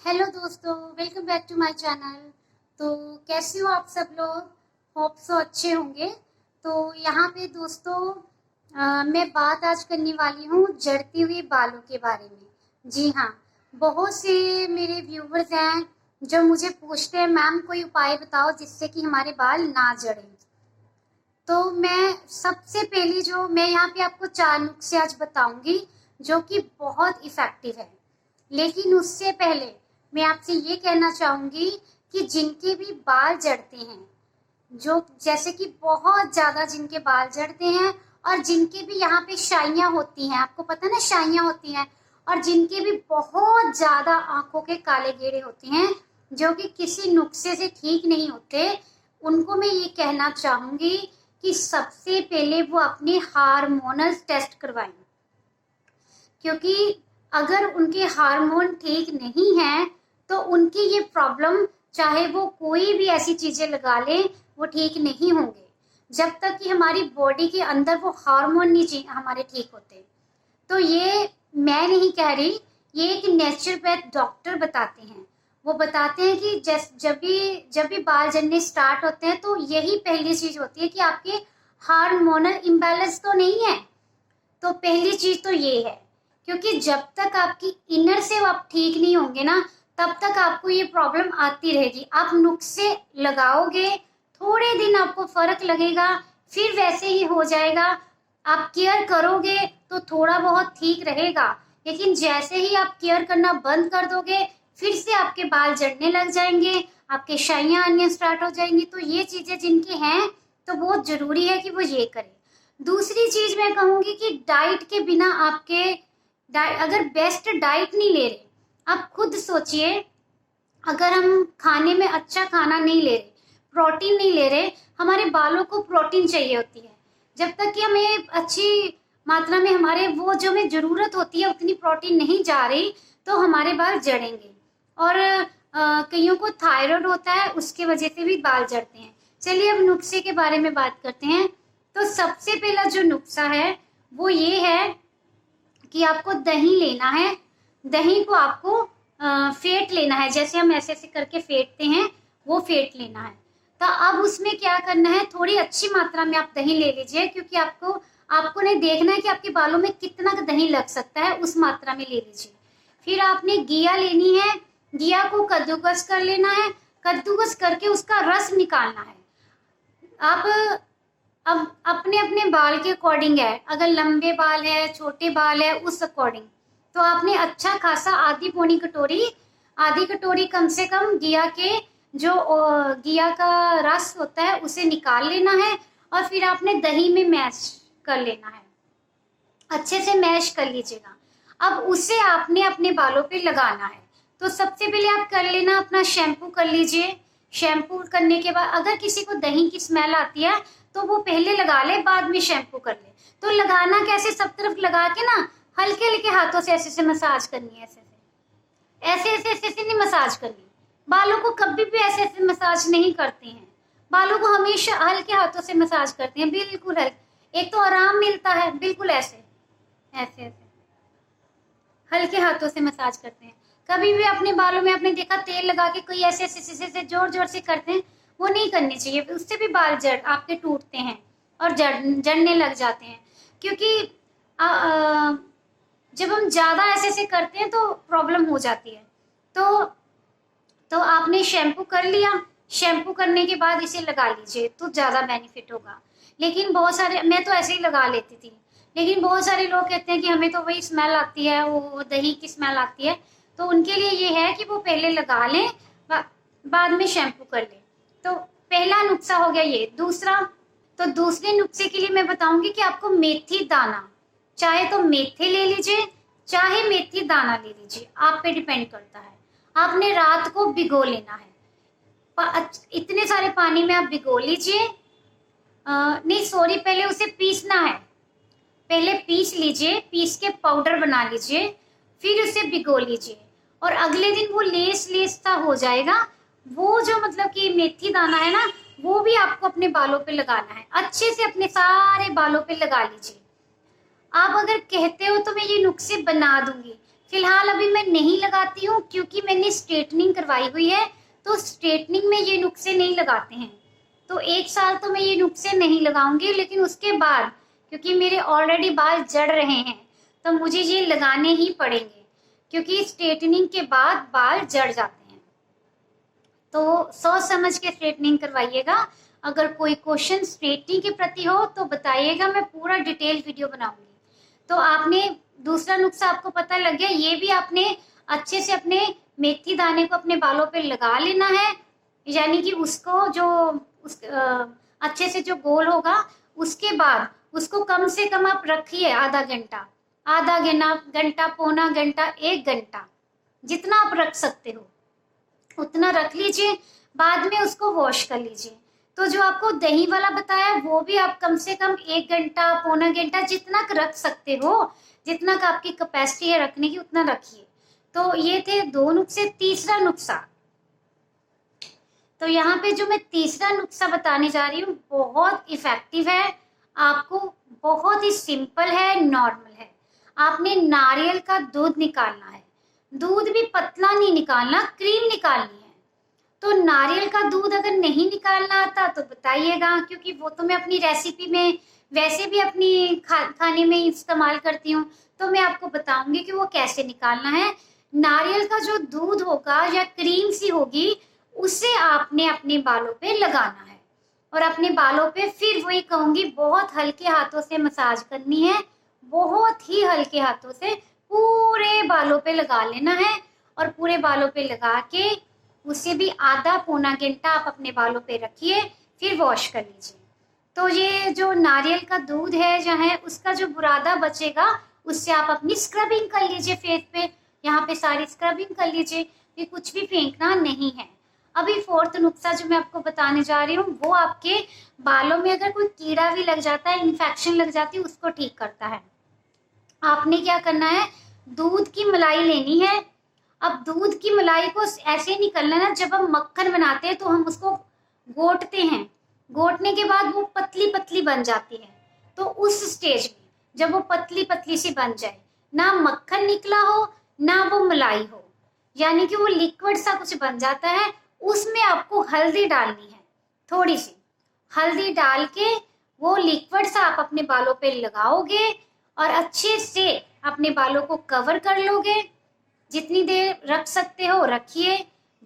Hello दोस्तों, welcome back to my channel. तो कैसे हो आप सब लोग? होप सो अच्छे होंगे। तो यहाँ पे दोस्तों मैं बात आज करने वाली हूँ झड़ती हुई बालों के बारे में। जी हाँ, बहुत से मेरे व्यूवर्स हैं जो मुझे पूछते हैं मैम कोई उपाय बताओ जिससे कि हमारे बाल ना झड़ें। तो मैं सबसे पहले जो मैं यहाँ पे आपको 4 नुस्खे आज बताऊंगी जो कि बहुत इफेक्टिव है। लेकिन उससे पहले मैं आपसे ये कहना चाहूंगी कि जिनके भी बाल झड़ते हैं, जो जैसे कि बहुत ज्यादा जिनके बाल झड़ते हैं और जिनके भी यहाँ पे शाइयां होती हैं, आपको पता है ना शाइयां होती हैं, और जिनके भी बहुत ज्यादा आंखों के काले घेरे होते हैं जो कि किसी नुस्खे से ठीक नहीं होते, उनको मैं ये कहना चाहूंगी कि सबसे पहले वो अपने हार्मोनल टेस्ट करवाएं। क्योंकि अगर उनके हार्मोन ठीक नहीं है तो उनकी ये प्रॉब्लम, चाहे वो कोई भी ऐसी चीजें लगा ले, वो ठीक नहीं होंगे जब तक कि हमारी बॉडी के अंदर वो हार्मोन नहीं हमारे ठीक होते। तो ये मैं नहीं कह रही, ये एक नेचुरोपैथ डॉक्टर बताते हैं। वो बताते हैं कि जब भी बाल झड़ने स्टार्ट होते हैं तो यही पहली चीज होती है कि आपके हार्मोनल इम्बैलेंस तो नहीं है। तो पहली चीज तो ये है, क्योंकि जब तक आपकी इनर से आप ठीक नहीं होंगे ना, तब तक आपको ये प्रॉब्लम आती रहेगी। आप नुस्खे लगाओगे, थोड़े दिन आपको फर्क लगेगा, फिर वैसे ही हो जाएगा। आप केयर करोगे तो थोड़ा बहुत ठीक रहेगा, लेकिन जैसे ही आप केयर करना बंद कर दोगे, फिर से आपके बाल झड़ने लग जाएंगे, आपके शाइयां आने स्टार्ट हो जाएंगी। तो ये चीजें जिनकी हैं तो बहुत जरूरी है कि वो ये करें। दूसरी चीज मैं कहूंगी कि डाइट के बिना आपके अगर बेस्ट डाइट नहीं ले रहे, आप खुद सोचिए, अगर हम खाने में अच्छा खाना नहीं ले रहे, प्रोटीन नहीं ले रहे, हमारे बालों को प्रोटीन चाहिए होती है। जब तक कि हमें अच्छी मात्रा में हमारे वो जो हमें जरूरत होती है उतनी प्रोटीन नहीं जा रही, तो हमारे बाल झड़ेंगे। और कईयों को थायराइड होता है, उसके वजह से भी बाल झड़ते हैं। चलिए अब नुस्खे के बारे में बात करते हैं। तो सबसे पहला जो नुस्खा है वो ये है कि आपको दही लेना है। दही को आपको फेंट लेना है, जैसे हम ऐसे ऐसे करके फेंटते हैं, वो फेंट लेना है। तो अब उसमें क्या करना है, थोड़ी अच्छी मात्रा में आप दही ले लीजिए, क्योंकि आपको नहीं देखना है कि आपके बालों में कितना दही लग सकता है, उस मात्रा में ले लीजिए। फिर आपने घिया लेनी है, घिया को कद्दूकस कर लेना है, कद्दूकस करके उसका रस निकालना है। आप अब अपने अपने बाल के अकॉर्डिंग है, अगर लंबे बाल है, छोटे बाल है, उस अकॉर्डिंग तो आपने अच्छा खासा आधी कटोरी कम से कम घिया का रस होता है उसे निकाल लेना है, और फिर आपने दही में मैश कर लेना है, अच्छे से मैश कर लीजिएगा। अब उसे आपने अपने बालों पे लगाना है। तो सबसे पहले आप कर लेना, अपना शैम्पू कर लीजिए। शैम्पू करने के बाद अगर किसी को दही की स्मेल आती है तो वो पहले लगा ले, बाद में शैम्पू कर ले। तो लगाना कैसे, सब तरफ लगा के ना हल्के हल्के हाथों से ऐसे ऐसे मसाज करनी है, ऐसे नहीं मसाज करनी। बालों को कभी भी ऐसे ऐसे मसाज नहीं करते हैं, बालों को हमेशा हल्के हाथों से मसाज करते हैं, बिल्कुल हल्के। एक तो आराम मिलता है, बिल्कुल ऐसे ऐसे ऐसे हल्के हाथों से मसाज करते हैं। कभी भी अपने बालों में आपने देखा तेल लगा के कोई ऐसे ऐसे जोर जोर से करते हैं, वो नहीं करनी चाहिए, उससे भी बाल आपके टूटते हैं और जड़ने लग जाते हैं। क्योंकि जब हम ज्यादा ऐसे ऐसे करते हैं तो प्रॉब्लम हो जाती है। तो आपने शैम्पू कर लिया, शैम्पू करने के बाद इसे लगा लीजिए तो ज्यादा बेनिफिट होगा। लेकिन बहुत सारे, मैं तो ऐसे ही लगा लेती थी, लेकिन बहुत सारे लोग कहते हैं कि हमें तो वही स्मेल आती है, वो दही की स्मेल आती है। तो उनके लिए ये है कि वो पहले लगा लें, बाद में शैम्पू कर लें। तो पहला नुस्खा हो गया ये। दूसरे नुस्खे के लिए मैं बताऊंगी कि आपको मेथी दाना, चाहे तो मेथे ले लीजिए, चाहे मेथी दाना ले लीजिए, आप पे डिपेंड करता है। आपने रात को भिगो लेना है, इतने सारे पानी में आप भिगो लीजिए। नहीं सॉरी, पहले उसे पीसना है, पहले पीस लीजिए, पीस के पाउडर बना लीजिए, फिर उसे भिगो लीजिए, और अगले दिन वो लेस लेस सा हो जाएगा। वो जो मतलब कि मेथी दाना है ना, वो भी आपको अपने बालों पे लगाना है, अच्छे से अपने सारे बालों पे लगा लीजिए। आप अगर कहते हो तो मैं ये नुस्खे बना दूंगी, फिलहाल अभी मैं नहीं लगाती हूँ क्योंकि मैंने स्ट्रेटनिंग करवाई हुई है, तो स्ट्रेटनिंग में ये नुस्खे नहीं लगाते हैं। तो 1 साल तो मैं ये नुस्खे नहीं लगाऊंगी, लेकिन उसके बाद क्योंकि मेरे ऑलरेडी बाल जड़ रहे हैं तो मुझे ये लगाने ही पड़ेंगे, क्योंकि स्ट्रेटनिंग के बाद बाल जड़ जाते हैं। तो सोच समझ के स्ट्रेटनिंग करवाइएगा। अगर कोई क्वेश्चन स्ट्रेटनिंग के प्रति हो तो बताइएगा, मैं पूरा डिटेल वीडियो बनाऊंगी। तो आपने दूसरा नुस्खा आपको पता लग गया, ये भी आपने अच्छे से अपने मेथी दाने को अपने बालों पे लगा लेना है, यानी कि उसको जो अच्छे से जो गोल होगा, उसके बाद उसको कम से कम आप रखिए आधा घंटा, पौना घंटा, 1 घंटा, जितना आप रख सकते हो उतना रख लीजिए। बाद में उसको वॉश कर लीजिए। तो जो आपको दही वाला बताया वो भी आप कम से कम 1 घंटा, पौना घंटा, जितना रख सकते हो, जितना का आपकी कैपेसिटी है रखने की उतना रखिए। तो ये थे 2 नुस्खे। तीसरा नुस्खा, तो यहाँ पे जो मैं तीसरा नुस्खा बताने जा रही हूँ बहुत इफेक्टिव है, आपको बहुत ही सिंपल है, नॉर्मल है। आपने नारियल का दूध निकालना है, दूध भी पतला नहीं निकालना, क्रीम निकालनी है। तो नारियल का दूध अगर नहीं निकालना आता तो बताइएगा, क्योंकि वो तो मैं अपनी रेसिपी में वैसे भी अपनी खाने में इस्तेमाल करती हूँ, तो मैं आपको बताऊंगी कि वो कैसे निकालना है। नारियल का जो दूध होगा या क्रीम सी होगी, उसे आपने अपने बालों पे लगाना है, और अपने बालों पे फिर वही कहूंगी बहुत हल्के हाथों से मसाज करनी है, बहुत ही हल्के हाथों से पूरे बालों पे लगा लेना है। और पूरे बालों पे लगा के उसे भी आधा पौना घंटा आप अपने बालों पे रखिए, फिर वॉश कर लीजिए। तो ये जो नारियल का दूध है जो है, उसका जो बुरादा बचेगा उससे आप अपनी स्क्रबिंग कर लीजिए फेस पे, यहाँ पे सारी स्क्रबिंग कर लीजिए, ये कुछ भी फेंकना नहीं है। अभी 4th नुस्खा जो मैं आपको बताने जा रही हूँ वो आपके बालों में अगर कोई कीड़ा भी लग जाता है, इन्फेक्शन लग जाती है, उसको ठीक करता है। आपने क्या करना है, दूध की मलाई लेनी है। अब दूध की मलाई को ऐसे निकलना ना, जब हम मक्खन बनाते हैं तो हम उसको गोटते हैं, गोटने के बाद वो पतली पतली बन जाती है। तो उस स्टेज में जब वो पतली पतली सी बन जाए, ना मक्खन निकला हो ना वो मलाई हो, यानी कि वो लिक्विड सा कुछ बन जाता है, उसमें आपको हल्दी डालनी है। थोड़ी सी हल्दी डाल के वो लिक्विड सा आप अपने बालों पे लगाओगे और अच्छे से अपने बालों को कवर कर लोगे। जितनी देर रख सकते हो रखिए,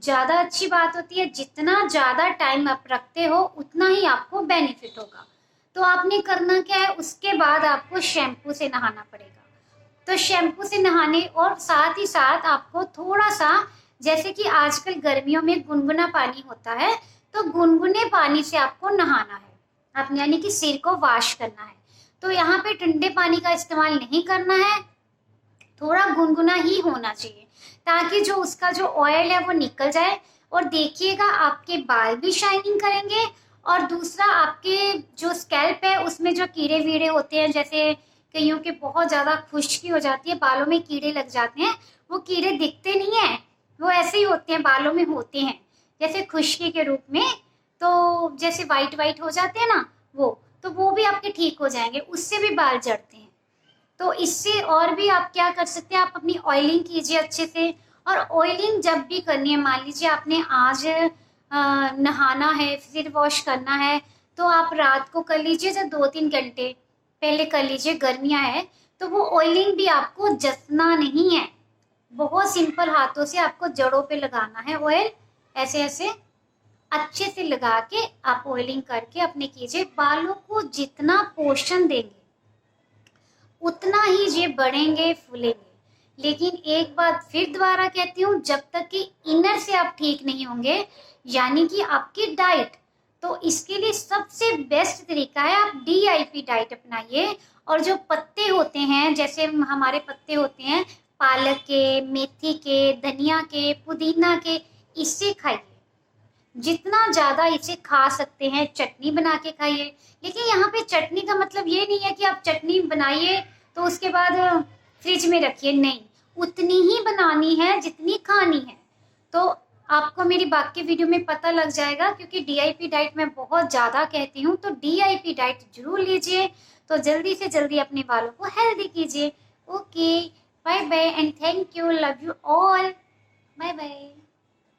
ज्यादा अच्छी बात होती है, जितना ज्यादा टाइम आप रखते हो उतना ही आपको बेनिफिट होगा। तो आपने करना क्या है, उसके बाद आपको शैम्पू से नहाना पड़ेगा। तो शैम्पू से नहाने और साथ ही साथ आपको थोड़ा सा, जैसे कि आजकल गर्मियों में गुनगुना पानी होता है, तो गुनगुने पानी से आपको नहाना है, आप यानी कि सिर को वॉश करना है। तो यहाँ पे ठंडे पानी का इस्तेमाल नहीं करना है, थोड़ा गुनगुना ही होना चाहिए, ताकि जो उसका जो ऑयल है वो निकल जाए। और देखिएगा आपके बाल भी शाइनिंग करेंगे, और दूसरा आपके जो स्कैल्प है उसमें जो कीड़े वीड़े होते हैं, जैसे कईयों के बहुत ज़्यादा खुश्की हो जाती है, बालों में कीड़े लग जाते हैं, वो कीड़े दिखते नहीं है, वो ऐसे ही होते हैं, बालों में होते हैं जैसे खुश्की के रूप में। तो जैसे वाइट वाइट हो जाते हैं ना वो भी आपके ठीक हो जाएंगे, उससे भी बाल झड़ते हैं। तो इससे और भी आप क्या कर सकते हैं, आप अपनी ऑयलिंग कीजिए अच्छे से। और ऑयलिंग जब भी करनी है, मान लीजिए आपने आज नहाना है, फिर वॉश करना है, तो आप रात को कर लीजिए, जब 2-3 घंटे पहले कर लीजिए, गर्मियाँ है तो वो ऑयलिंग भी आपको जसना नहीं है, बहुत सिंपल हाथों से आपको जड़ों पे लगाना है ऑयल, ऐसे ऐसे अच्छे से लगा के आप ऑयलिंग करके अपने कीजिए। बालों को जितना पोषण देंगे उतना ही ये बढ़ेंगे, फूलेंगे। लेकिन एक बात फिर दोबारा कहती हूँ, जब तक कि इनर से आप ठीक नहीं होंगे, यानी कि आपकी डाइट, तो इसके लिए सबसे बेस्ट तरीका है आप DIP डाइट अपनाइए। और जो पत्ते होते हैं, जैसे हमारे पत्ते होते हैं पालक के, मेथी के, धनिया के, पुदीना के, इससे खाइए, जितना ज़्यादा इसे खा सकते हैं। चटनी बना के खाइए, लेकिन यहाँ पे चटनी का मतलब ये नहीं है कि आप चटनी बनाइए तो उसके बाद फ्रिज में रखिए, नहीं, उतनी ही बनानी है जितनी खानी है। तो आपको मेरी बाकी वीडियो में पता लग जाएगा, क्योंकि DIP डाइट मैं बहुत ज़्यादा कहती हूँ, तो DIP डाइट जरूर लीजिए, तो जल्दी से जल्दी अपने बालों को हेल्दी कीजिए। Okay, bye bye and thank you, love you all, bye bye.